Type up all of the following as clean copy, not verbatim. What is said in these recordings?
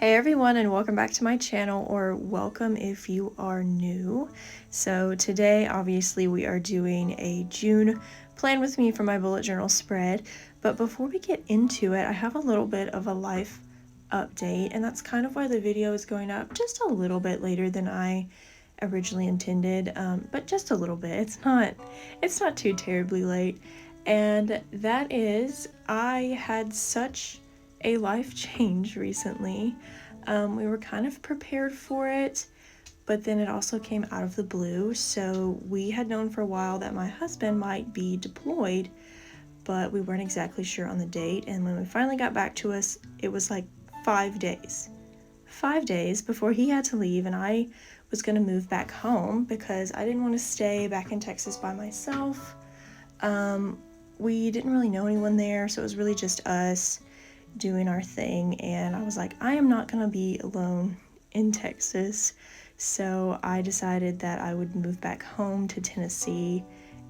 Hey everyone, and welcome back to my channel, or welcome if you are new. So today obviously we are doing a June plan with me for my bullet journal spread, but before we get into it I have a little bit of a life update, and that's kind of why the video is going up just a little bit later than I originally intended, but just a little bit. It's not too terribly late, and that is I had such a life change recently. We were kind of prepared for it, but then it also came out of the blue. So we had known for a while that my husband might be deployed, but we weren't exactly sure on the date. And when we finally got back to us, it was like 5 days. 5 days before he had to leave, and I was going to move back home because I didn't want to stay back in Texas by myself. We didn't really know anyone there, so it was really just us doing our thing, and I was like, I am not gonna be alone in Texas. So I decided that I would move back home to Tennessee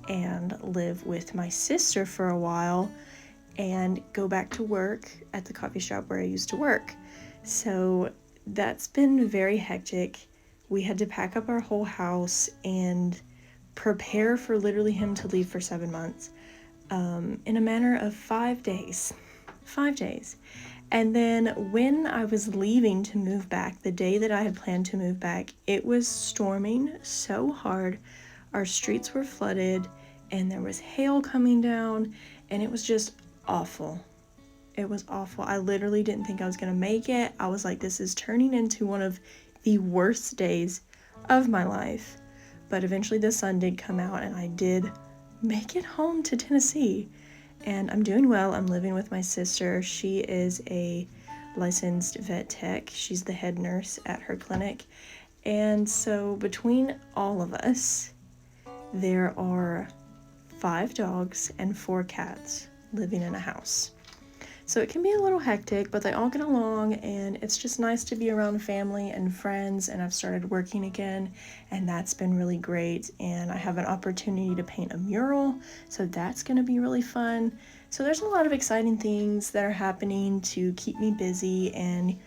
and live with my sister for a while and go back to work at the coffee shop where I used to work. So that's been very hectic. We had to pack up our whole house and prepare for literally him to leave for 7 months in a matter of 5 days. 5 days. And then when I was leaving to move back, the day that I had planned to move back, it was storming so hard. Our streets were flooded and there was hail coming down, and it was just awful. It was awful. I literally didn't think I was gonna make it. I was like, this is turning into one of the worst days of my life. But eventually the sun did come out and I did make it home to Tennessee. And I'm doing well. I'm living with my sister. She is a licensed vet tech. She's the head nurse at her clinic. And so between all of us, there are 5 dogs and 4 cats living in a house. So it can be a little hectic, but they all get along, and it's just nice to be around family and friends. And I've started working again, and that's been really great. And I have an opportunity to paint a mural, so that's going to be really fun. So there's a lot of exciting things that are happening to keep me busy, and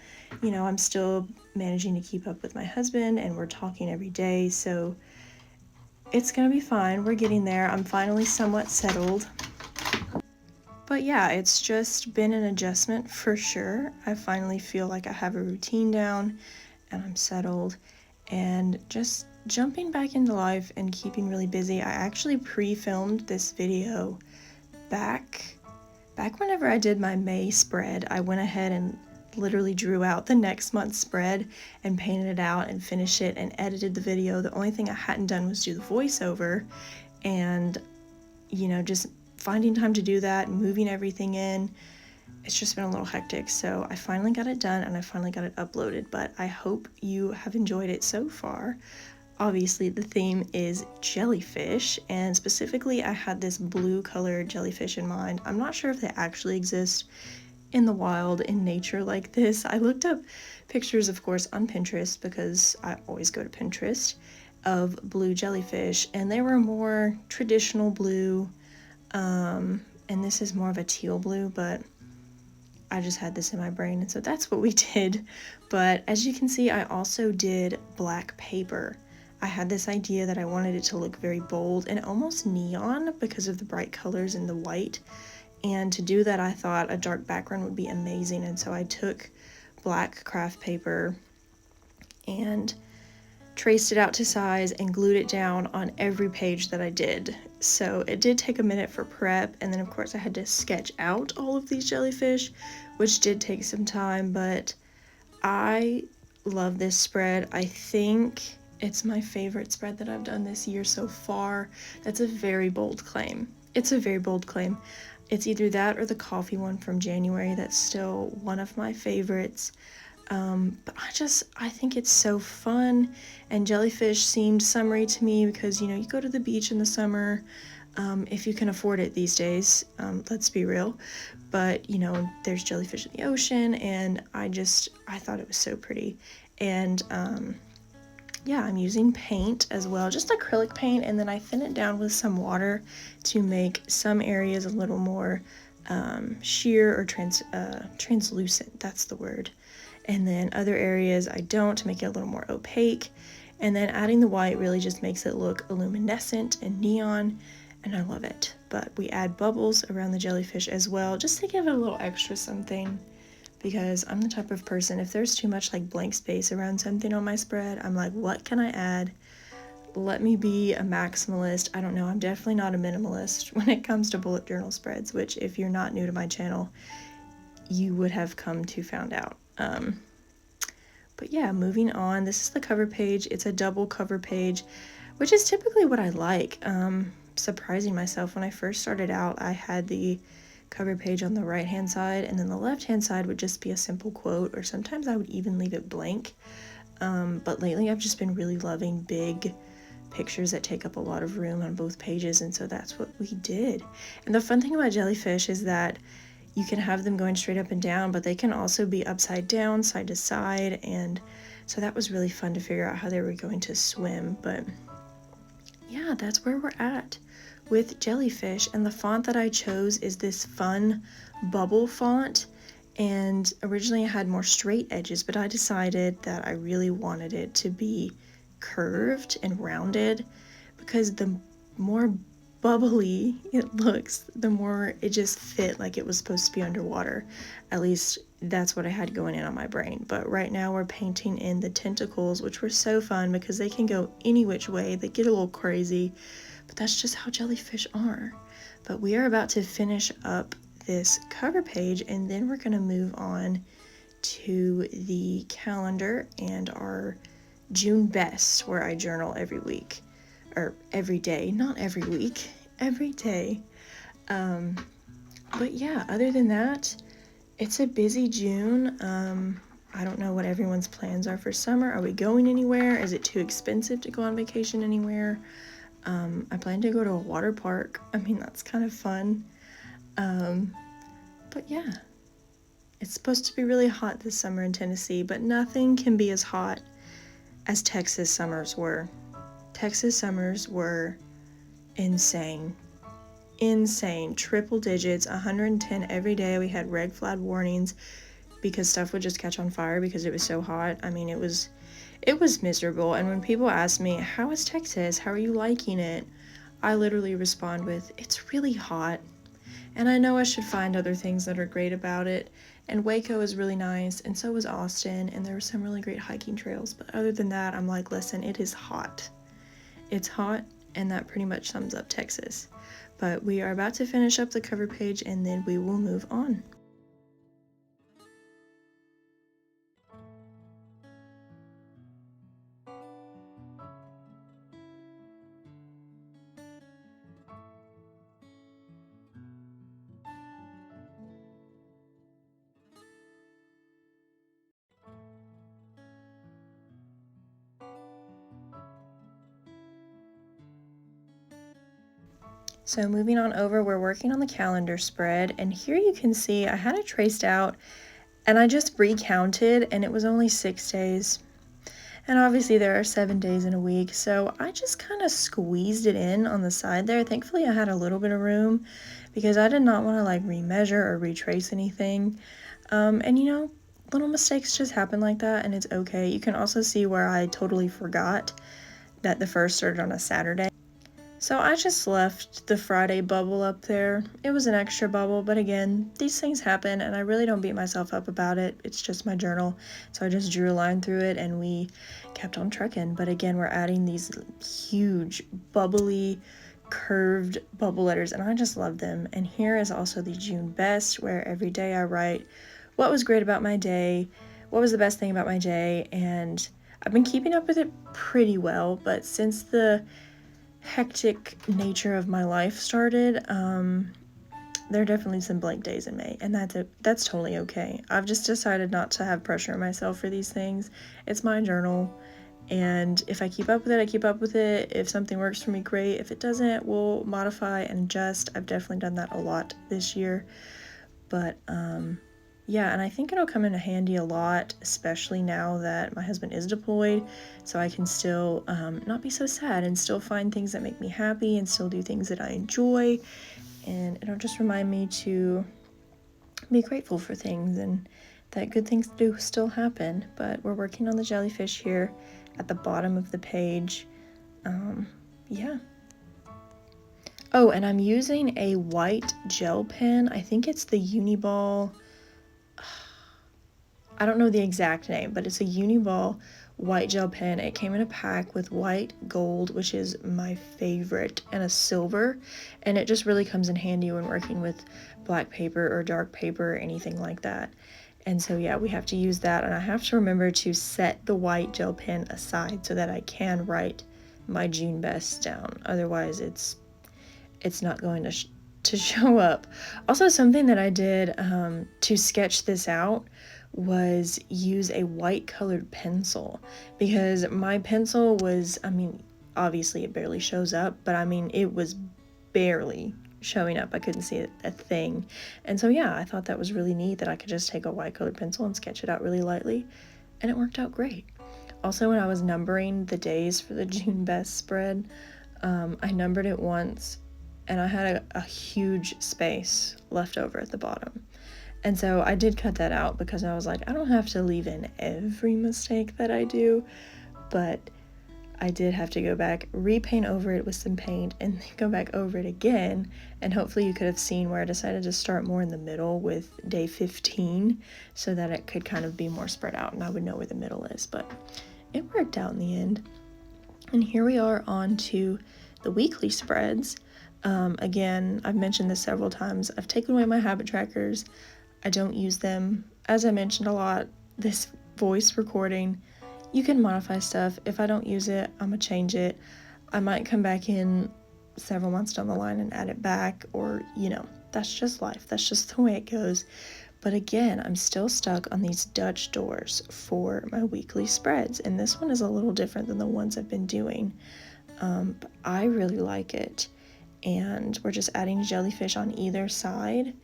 you know, I'm still managing to keep up with my husband, and we're talking every day, so it's going to be fine. We're getting there. I'm finally somewhat settled. But yeah, it's just been an adjustment for sure. I finally feel like I have a routine down and I'm settled, and just jumping back into life and keeping really busy. I actually pre-filmed this video back whenever I did my May spread. I went ahead and literally drew out the next month's spread and painted it out and finished it and edited the video. The only thing I hadn't done was do the voiceover, and you know, just finding time to do that and moving everything in. It's just been a little hectic, so I finally got it done and I finally got it uploaded. But I hope you have enjoyed it so far. Obviously the theme is jellyfish, and specifically I had this blue colored jellyfish in mind. I'm not sure if they actually exist in the wild in nature like this. I looked up pictures, of course, on Pinterest because I always go to Pinterest, of blue jellyfish, and they were more traditional blue. And this is more of a teal blue, but I just had this in my brain, and so that's what we did. But as you can see, I also did black paper. I had this idea that I wanted it to look very bold and almost neon because of the bright colors and the white. And to do that, I thought a dark background would be amazing. And so I took black craft paper and traced it out to size and glued it down on every page that I did. So it did take a minute for prep, and then of course I had to sketch out all of these jellyfish, which did take some time, but I love this spread. I think it's my favorite spread that I've done this year so far. That's a very bold claim. It's a very bold claim. It's either that or the coffee one from January. That's still one of my favorites. But I think it's so fun, and jellyfish seemed summery to me because, you know, you go to the beach in the summer, if you can afford it these days, let's be real, but you know, there's jellyfish in the ocean, and I thought it was so pretty. And yeah, I'm using paint as well, just acrylic paint, and then I thin it down with some water to make some areas a little more sheer or translucent, that's the word. and then other areas I don't, to make it a little more opaque. And then adding the white really just makes it look luminescent and neon, and I love it. But we add bubbles around the jellyfish as well, just to give it a little extra something, because I'm the type of person, if there's too much like blank space around something on my spread, I'm like, what can I add? Let me be a maximalist. I don't know, I'm definitely not a minimalist when it comes to bullet journal spreads, which if you're not new to my channel, you would have come to found out. But yeah, moving on, this is the cover page. It's a double cover page, which is typically what I like. Surprising myself, when I first started out, I had the cover page on the right hand side, and then the left hand side would just be a simple quote, or sometimes I would even leave it blank. But lately I've just been really loving big pictures that take up a lot of room on both pages, and so that's what we did. And the fun thing about jellyfish is that you can have them going straight up and down, but they can also be upside down, side to side, and so that was really fun to figure out how they were going to swim. But yeah, that's where we're at with jellyfish. And the font that I chose is this fun bubble font, and originally I had more straight edges, but I decided that I really wanted it to be curved and rounded, because the more bubbly it looks, the more it just fit like it was supposed to be underwater. At least that's what I had going in on my brain. But right now we're painting in the tentacles, which were so fun because they can go any which way. They get a little crazy, but that's just how jellyfish are. But we are about to finish up this cover page, and then we're going to move on to the calendar and our June best, where I journal every week, or every day, not every week, every day. But yeah, other than that, it's a busy June. I don't know what everyone's plans are for summer. Are we going anywhere? Is it too expensive to go on vacation anywhere? I plan to go to a water park. I mean, that's kind of fun. But yeah, it's supposed to be really hot this summer in Tennessee, but nothing can be as hot as Texas summers were. Texas summers were insane. Insane. Triple digits, 110 every day. We had red flag warnings because stuff would just catch on fire because it was so hot. I mean, it was miserable. And when people ask me, how is Texas? How are you liking it? I literally respond with, it's really hot. And I know I should find other things that are great about it. And Waco is really nice, and so was Austin, and there were some really great hiking trails. But other than that, I'm like, listen, it is hot. It's hot, and that pretty much sums up Texas. But we are about to finish up the cover page, and then we will move on. So moving on over, we're working on the calendar spread, and here you can see I had it traced out, and I just recounted, and it was only 6 days. And obviously there are 7 days in a week, so I just kind of squeezed it in on the side there. Thankfully I had a little bit of room because I did not want to like remeasure or retrace anything. And you know, little mistakes just happen like that, and it's okay. You can also see where I totally forgot that the first started on a Saturday. So I just left the Friday bubble up there. It was an extra bubble, but again, these things happen, and I really don't beat myself up about it. It's just my journal. So I just drew a line through it, and we kept on trucking. But again, we're adding these huge, bubbly, curved bubble letters, and I just love them. And here is also the June best, where every day I write what was great about my day, what was the best thing about my day, and I've been keeping up with it pretty well, but since the hectic nature of my life started, there are definitely some blank days in May, and that's totally okay. I've just decided not to have pressure on myself for these things. It's my journal, and if I keep up with it, I keep up with it. If something works for me, great. If it doesn't, we'll modify and adjust. I've definitely done that a lot this year, but yeah, and I think it'll come in handy a lot, especially now that my husband is deployed, so I can still not be so sad and still find things that make me happy and still do things that I enjoy, and it'll just remind me to be grateful for things and that good things do still happen. But we're working on the jellyfish here at the bottom of the page. Yeah. Oh, and I'm using a white gel pen. I think it's the Uni-ball. I don't know the exact name, but it's a Uni-ball white gel pen. It came in a pack with white, gold, which is my favorite, and a silver. And it just really comes in handy when working with black paper or dark paper or anything like that. And so yeah, we have to use that, and I have to remember to set the white gel pen aside so that I can write my June best down. Otherwise, it's not going to show up. Also, something that I did to sketch this out was use a white colored pencil, because my pencil was, I mean, obviously it barely shows up, but I mean, it was barely showing up. I couldn't see a thing. And so yeah, I thought that was really neat that I could just take a white colored pencil and sketch it out really lightly, and it worked out great. Also, when I was numbering the days for the June best spread, I numbered it once, and I had a huge space left over at the bottom. And so I did cut that out because I was like, I don't have to leave in every mistake that I do, but I did have to go back, repaint over it with some paint, and then go back over it again. And hopefully you could have seen where I decided to start more in the middle with day 15 so that it could kind of be more spread out and I would know where the middle is. But it worked out in the end. And here we are on to the weekly spreads. Again, I've mentioned this several times. I've taken away my habit trackers. I don't use them. As I mentioned a lot, this voice recording, you can modify stuff. If I don't use it, I'm gonna change it. I might come back in several months down the line and add it back, or, you know, that's just life. That's just the way it goes. But again, I'm still stuck on these Dutch doors for my weekly spreads, and this one is a little different than the ones I've been doing. But I really like it. And we're just adding jellyfish on either side.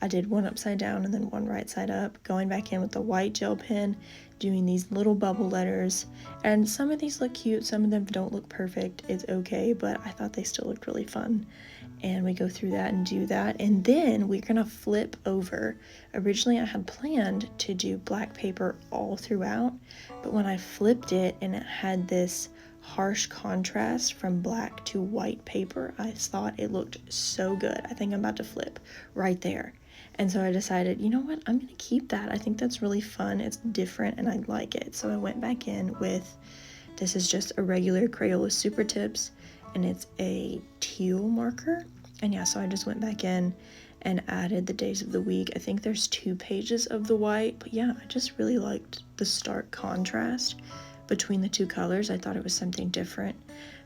I did one upside down and then one right side up, going back in with the white gel pen, doing these little bubble letters. And some of these look cute, some of them don't look perfect. It's okay, but I thought they still looked really fun. And we go through that and do that. And then we're gonna flip over. Originally I had planned to do black paper all throughout, but when I flipped it and it had this harsh contrast from black to white paper, I thought it looked so good. I think I'm about to flip right there. And so I decided, you know what, I'm gonna keep that. I think that's really fun. It's different and I like it. So I went back in with, this is just a regular Crayola Super Tips, and it's a teal marker. And yeah, so I just went back in and added the days of the week. I think there's 2 pages of the white, but yeah, I just really liked the stark contrast between the 2 colors. I thought it was something different,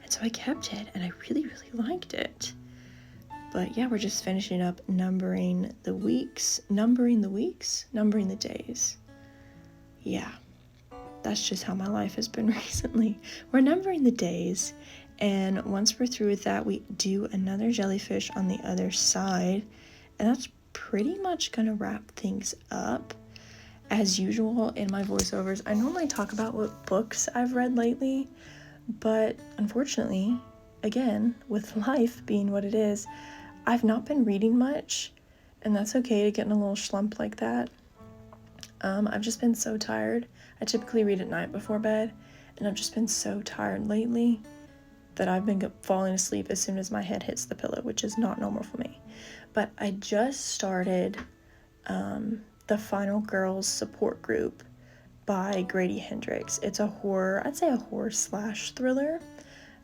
and so I kept it, and I really, really liked it. But yeah, we're just finishing up numbering the days. Yeah, that's just how my life has been recently. We're numbering the days, and once we're through with that, we do another jellyfish on the other side, and that's pretty much gonna wrap things up. As usual in my voiceovers, I normally talk about what books I've read lately, but unfortunately, again, with life being what it is, I've not been reading much, and that's okay to get in a little slump like that. I've just been so tired. I typically read at night before bed, and I've just been so tired lately that I've been falling asleep as soon as my head hits the pillow, which is not normal for me. But I just started The Final Girls support group by Grady Hendrix. It's a horror, I'd say a horror / thriller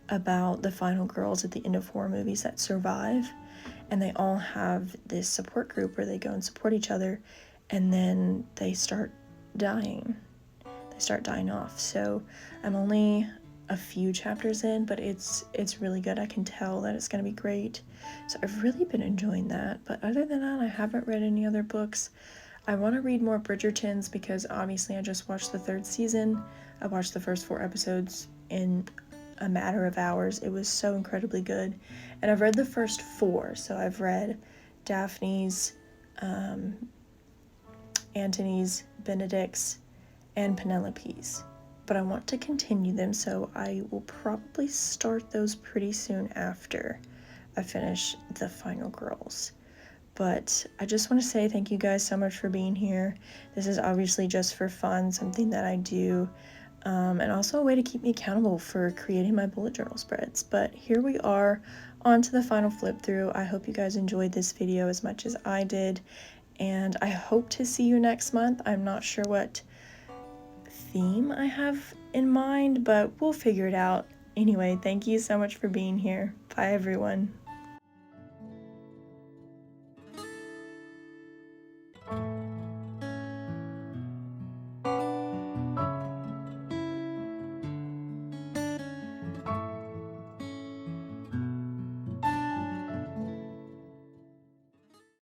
about the final girls at the end of horror movies that survive, and they all have this support group where they go and support each other, and then they start dying. They start dying off. So I'm only a few chapters in, but it's really good. I can tell that it's going to be great. So I've really been enjoying that. But other than that, I haven't read any other books. I want to read more Bridgertons because obviously I just watched the 3rd season. I watched the first 4 episodes in a matter of hours. It was so incredibly good. And I've read the first 4. So I've read Daphne's, Antony's, Benedict's, and Penelope's. But I want to continue them, so I will probably start those pretty soon after I finish The Final Girls. But I just want to say thank you guys so much for being here. This is obviously just for fun, something that I do, and also a way to keep me accountable for creating my bullet journal spreads. But here we are, on to the final flip through. I hope you guys enjoyed this video as much as I did, and I hope to see you next month. I'm not sure what theme I have in mind, but we'll figure it out. Anyway, thank you so much for being here. Bye, everyone.